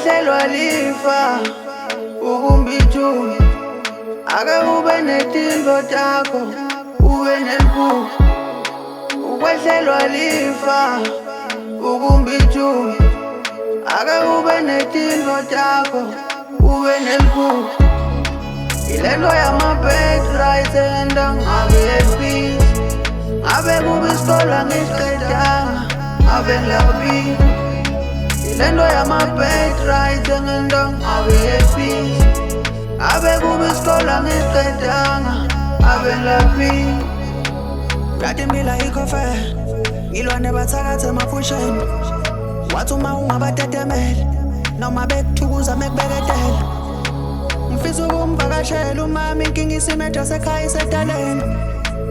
ukwehlelwa lifa ukumbithuni ake ube netinto takho ube neliphupho. Ukwehlelwa lifa ukumbithuni ake ube netinto takho ube neliphupho. Ilento yama-bad rights engenda ngabe peace, ngabe kuba isikole angisiqedanga ngabe ngilaphi. Ilento yama-bad rights engenda ngabe peace, ngabe kuba isikole angisiqedanga ngabe ngilaphi. Kade impilo ayikho fair, ngilwa nebathakathi emaphusheni. Wathi uma ungabatetemela noma bekuthukuza mekubeketela. Ngifisa ukumvakashela umama inkinga isimethe sekhaya isetaleni.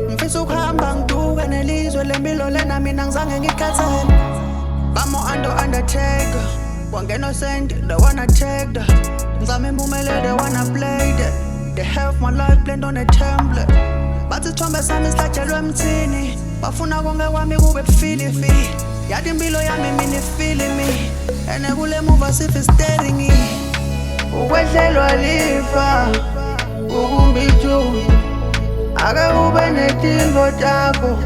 Ngifisa ukuhamba ngiduke nelizwe lempilo lena mina ngizange ngikhathele. Bamo undertaker, wangena send they wanna take that. Ngizama impumelelo they wanna play that. They have my life planned on a template. Bathi isithombe sami sihlatshelwe emthini, bafuna konke kwami kube bufilifi. Yathi impilo yami mina ifili me, ene kule muva sifi staring. Ukwehlelwa lifa ukumbithuni ake ube netinto takho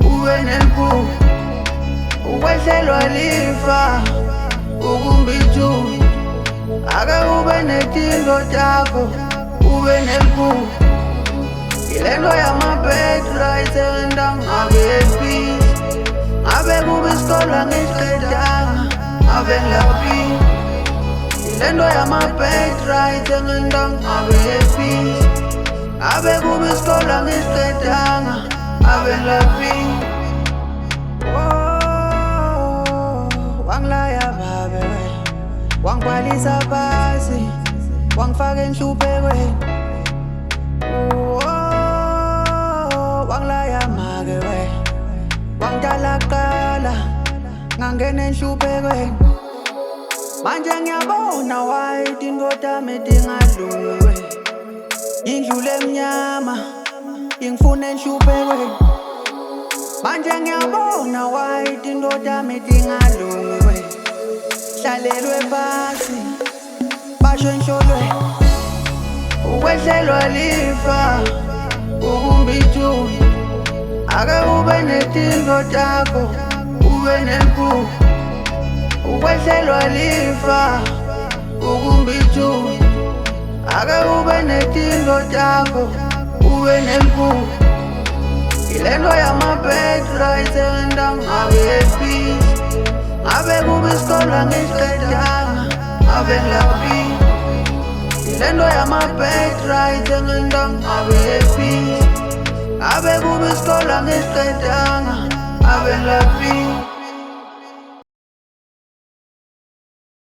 ube neliphupho. Ukwehlelwa lifa ukumbithuni ake ube netinto takho ube neliphupho. Ilento yama-bad rights engenda ngabe peace, ngabe kuba isikole angisiqedanga ngabe ngilaphi. Ilento yama-bad rights engenda ngabe peace, ngabe kuba isikole angisiqedanga ngabe ngilaphi. Wangilaya babe, wangibhalisa phansi, wangifaka enhluphekweni. Wangilaya make we, wangitalakala ngangena enhluphekweni. Manje ngiyabona why tinto tami tingadlulwe, ngidlule emnyama ingifuna enhluphekweni. Manje ngiyabona why tinto tami tingadlulwe, hlalelwe phansi basho enhlolweni. Ukwehlelwa lifa ukumbithuni ake ube netinto takho ube neliphupho. Ukwehlelwa lifa ukumbithuni ake ube netinto takho ube neliphupho. Ilento yama-bad rights engenda ngabe peace, ngabe kuba isikole angisiqedanga ngabe ngilaphi. Ilento yama-bad rights engenda ngabe peace, ngabe kuba isikole angisiqedanga ngabe ngilaphi.